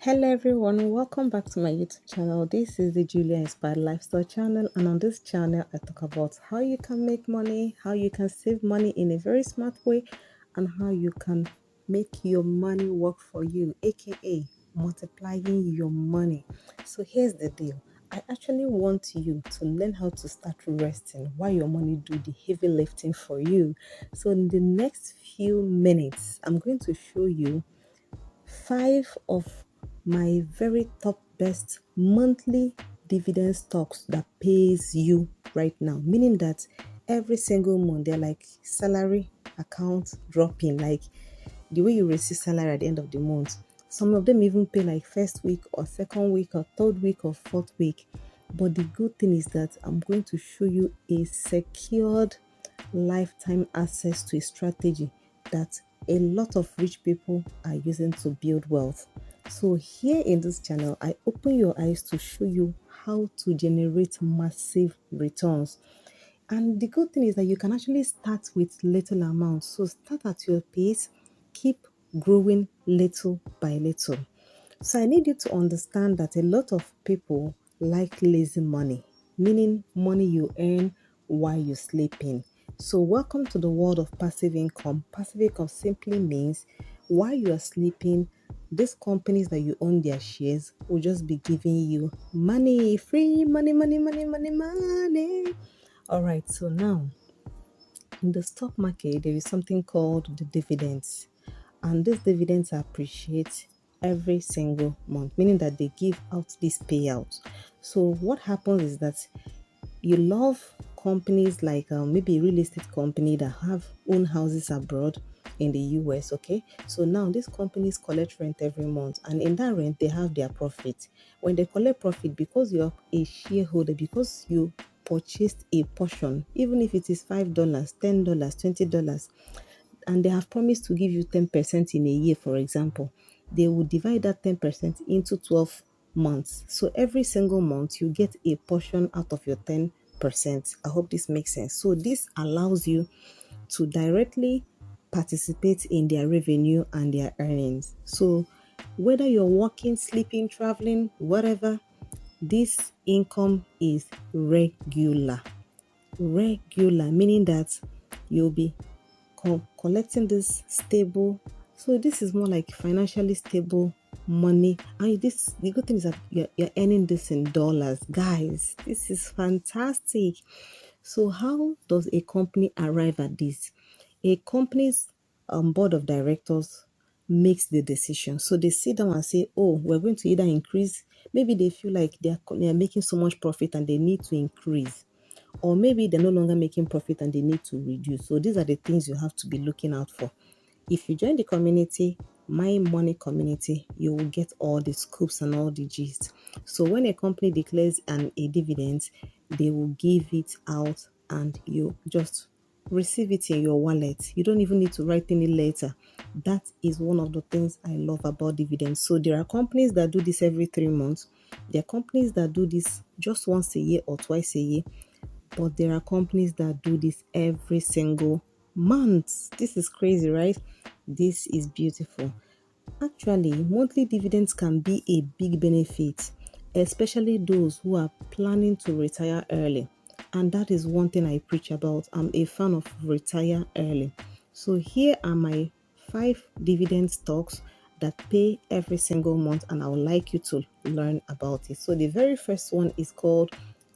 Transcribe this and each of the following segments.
Hello everyone, welcome back to my YouTube channel. This is the Julia Inspired Lifestyle channel, and on this channel I talk about how you can make money, how you can save money in a very smart way, and how you can make your money work for you, aka multiplying your money. So here's the deal. I actually want you to learn how to start resting while your money do the heavy lifting for you. So in the next few minutes, I'm going to show you five of my very top best monthly dividend stocks that pays you right now, meaning that every single month they're like salary account dropping, like the way you receive salary at the end of the month. Some of them even pay like first week or second week or third week or fourth week. But the good thing is that I'm going to show you a secured lifetime access to a strategy that a lot of rich people are using to build wealth. So here in this channel, I open your eyes to show you how to generate massive returns. And the good thing is that you can actually start with little amounts. So start at your pace, keep growing little by little. So I need you to understand that a lot of people like lazy money, meaning money you earn while you're sleeping. So welcome to the world of passive income. Passive income simply means while you are sleeping, these companies that you own their shares will just be giving you money, free money, money, money, money, money. All right, so now in the stock market, there is something called the dividends, and these dividends appreciate every single month, meaning that they give out this payout. So, what happens is that you love companies like maybe a real estate company that have own houses abroad in the US. Okay, so now these companies collect rent every month, and in that rent they have their profit. When they collect profit, because you're a shareholder, because you purchased a portion, even if it is $5, $10, $20, and they have promised to give you 10% in a year, for example, they will divide that 10% into 12 months. So every single month, you get a portion out of your 10%. I hope this makes sense. So this allows you to directly participate in their revenue and their earnings. So whether you're working, sleeping, traveling, whatever, this income is regular. Regular, meaning that you'll be collecting this stable. So this is more like financially stable money. And this, the good thing is that you're earning this in dollars. Guys, this is fantastic. So how does a company arrive at this? A company's board of directors makes the decision. So they sit down and say, oh, we're going to either increase. Maybe they feel like they're making so much profit and they need to increase, or maybe they're no longer making profit and they need to reduce. So these are the things you have to be looking out for. If you join the community, my money community, you will get all the scoops and all the gist. So when a company declares a dividend, they will give it out and you just receive it in your wallet. You don't even need to write any letter. That is one of the things I love about dividends. So there are companies that do this every 3 months. There are companies that do this just once a year or twice a year, but there are companies that do this every single month. This is crazy, right? This is beautiful. Actually, monthly dividends can be a big benefit, especially those who are planning to retire early. And that is one thing I preach about. I'm a fan of retire early. So here are my five dividend stocks that pay every single month, and I would like you to learn about it. So the very first one is called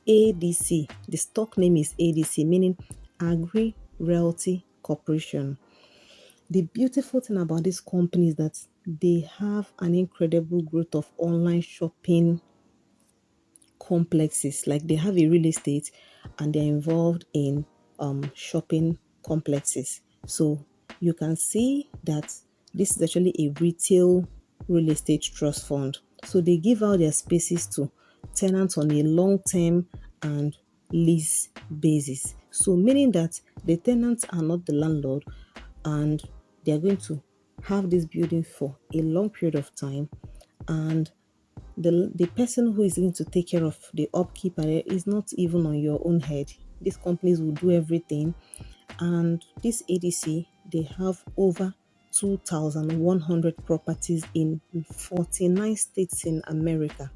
ADC. The stock name is ADC, meaning Agri Realty Corporation. The beautiful thing about this company is that they have an incredible growth of online shopping complexes. Like they have a real estate and they're involved in shopping complexes. So you can see that this is actually a retail real estate trust fund. So they give out their spaces to tenants on a long-term and lease basis. So meaning that the tenants are not the landlord, and they are going to have this building for a long period of time, and the person who is going to take care of the upkeep is not even on your own head. These companies will do everything, and this ADC, they have over 2,100 properties in 49 states in America.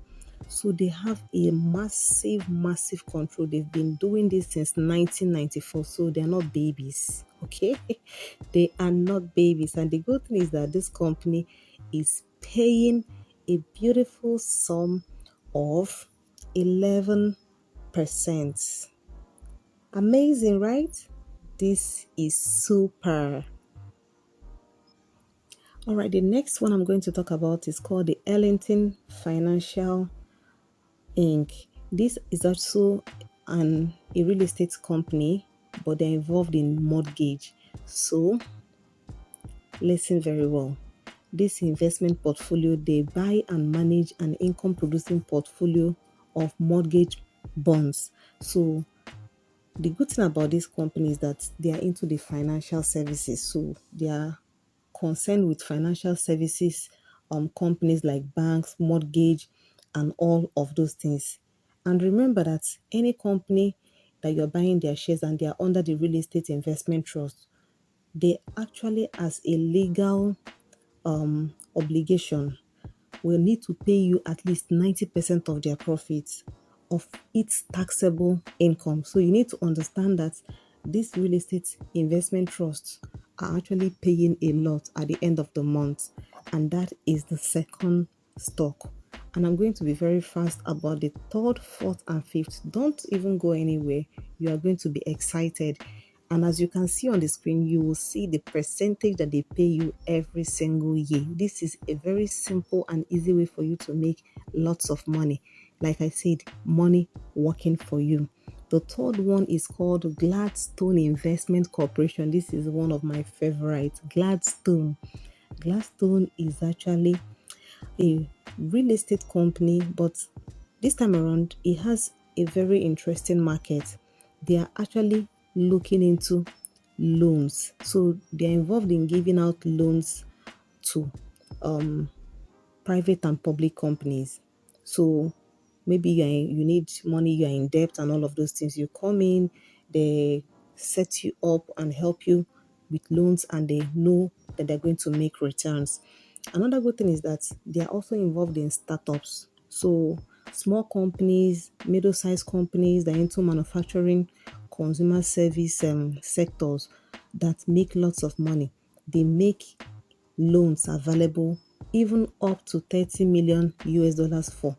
So they have a massive, massive control. They've been doing this since 1994. So they're not babies. Okay. They are not babies. And the good thing is that this company is paying a beautiful sum of 11%. Amazing, right? This is super. All right, the next one I'm going to talk about is called the Ellington Financial Inc. This is also a real estate company, but they're involved in mortgage. So listen very well. This investment portfolio, they buy and manage an income producing portfolio of mortgage bonds. So the good thing about this company is that they are into the financial services. So they are concerned with financial services, companies like banks, mortgage, and all of those things. And remember that any company that you're buying their shares and they are under the real estate investment trust, they actually, as a legal obligation, will need to pay you at least 90% of their profits of its taxable income. So you need to understand that these real estate investment trusts are actually paying a lot at the end of the month. And that is the second stock. And I'm going to be very fast about the third, fourth, and fifth. Don't even go anywhere. You are going to be excited. And as you can see on the screen, you will see the percentage that they pay you every single year. This is a very simple and easy way for you to make lots of money. Like I said, money working for you. The third one is called Gladstone Investment Corporation. This is one of my favorites. Gladstone. Gladstone is actually a real estate company, but this time around, it has a very interesting market. They are actually looking into loans. So they are involved in giving out loans to private and public companies. So maybe you need money, you are in debt, and all of those things. You come in, they set you up and help you with loans, and they know that they're going to make returns. Another good thing is that they are also involved in startups. So small companies, middle-sized companies that are into manufacturing, consumer service sectors that make lots of money. They make loans available even up to 30 million US dollars for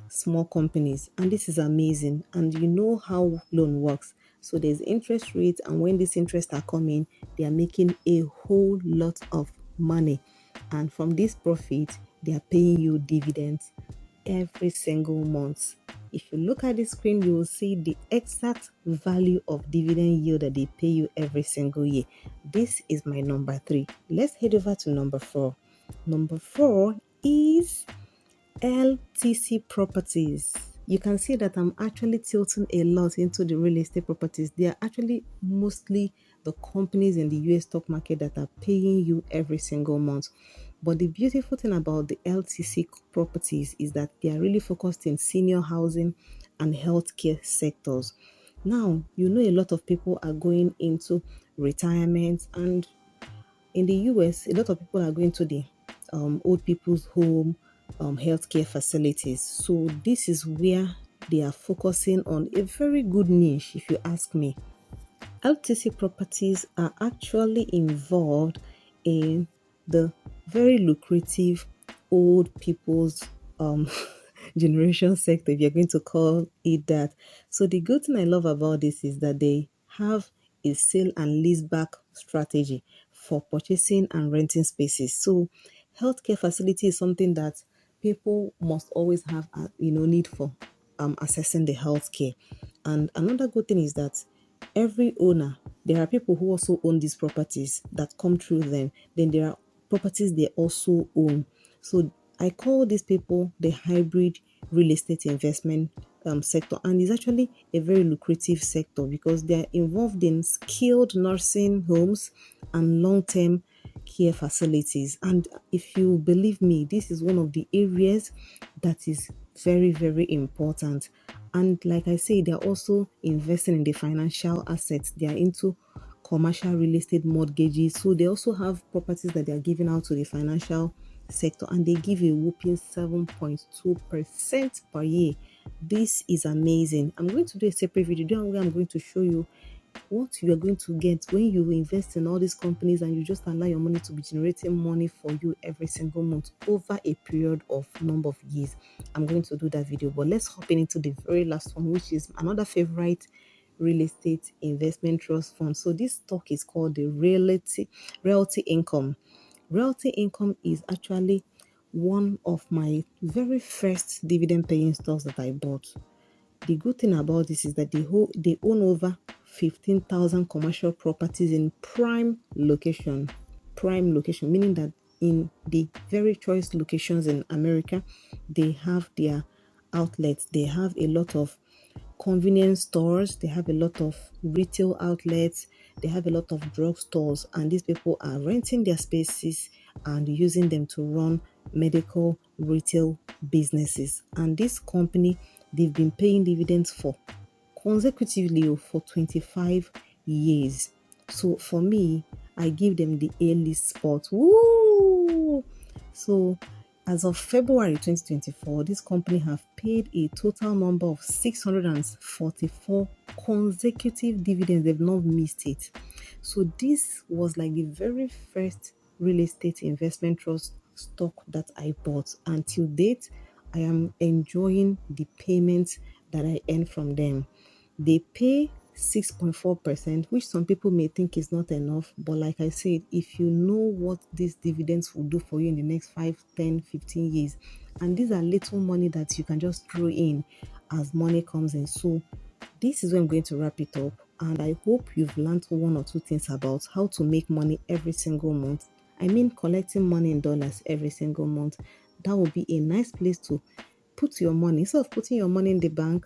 small companies. And this is amazing. And you know how loan works. So there's interest rates, and when these interests are coming, they are making a whole lot of money. And from this profit, they are paying you dividends every single month. If you look at the screen, you will see the exact value of dividend yield that they pay you every single year. This is my number three. Let's head over to number four. Number four is LTC properties. You can see that I'm actually tilting a lot into the real estate properties. They are actually mostly the companies in the US stock market that are paying you every single month. But the beautiful thing about the LTC properties is that they are really focused in senior housing and healthcare sectors. Now, you know, a lot of people are going into retirement, and in the US, a lot of people are going to the old people's home healthcare facilities. So this is where they are focusing on a very good niche, if you ask me. LTC properties are actually involved in the very lucrative old people's generation sector, if you're going to call it that. So the good thing I love about this is that they have a sale and lease back strategy for purchasing and renting spaces. So healthcare facility is something that people must always have need for accessing the healthcare. And another good thing is that every owner, there are people who also own these properties that come through them. Then there are properties they also own. So I call these people the hybrid real estate investment sector, and it's actually a very lucrative sector because they are involved in skilled nursing homes and long-term care facilities. And if you believe me, this is one of the areas that is very, very important. And like I say, they're also investing in the financial assets. They are into commercial real estate mortgages. So they also have properties that they are giving out to the financial sector, and they give a whopping 7.2% per year. This is amazing. I'm going to do a separate video where I'm going to show you what you are going to get when you invest in all these companies and you just allow your money to be generating money for you every single month over a period of number of years. I'm going to do that video, but let's hop into the very last one, which is another favorite real estate investment trust fund. So this stock is called the realty income. Realty income is actually one of my very first dividend paying stocks that I bought. The good thing about this is that they own over 15,000 commercial properties in prime location. Prime location, meaning that in the very choice locations in America, they have their outlets. They have a lot of convenience stores, they have a lot of retail outlets, they have a lot of drugstores, and these people are renting their spaces and using them to run medical retail businesses. And this company, they've been paying dividends for consecutively for 25 years. So for me, I give them the A-list spot. Woo! So as of February 2024, this company have paid a total number of 644 consecutive dividends. They've not missed it. So this was like the very first real estate investment trust stock that I bought. Until date, I am enjoying the payments that I earn from them. They pay 6.4%, which some people may think is not enough. But like I said, if you know what these dividends will do for you in the next 5, 10, 15 years, and these are little money that you can just throw in as money comes in. So this is where I'm going to wrap it up. And I hope you've learned one or two things about how to make money every single month. I mean, collecting money in dollars every single month. That would be a nice place to put your money. Instead of putting your money in the bank,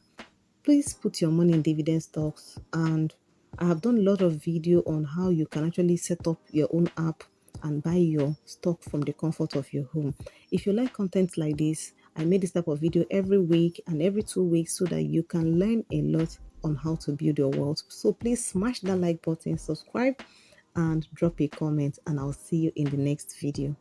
please put your money in dividend stocks. And I have done a lot of video on how you can actually set up your own app and buy your stock from the comfort of your home. If you like content like this, I made this type of video every week and every 2 weeks so that you can learn a lot on how to build your wealth. So please smash that like button, subscribe, and drop a comment, and I'll see you in the next video.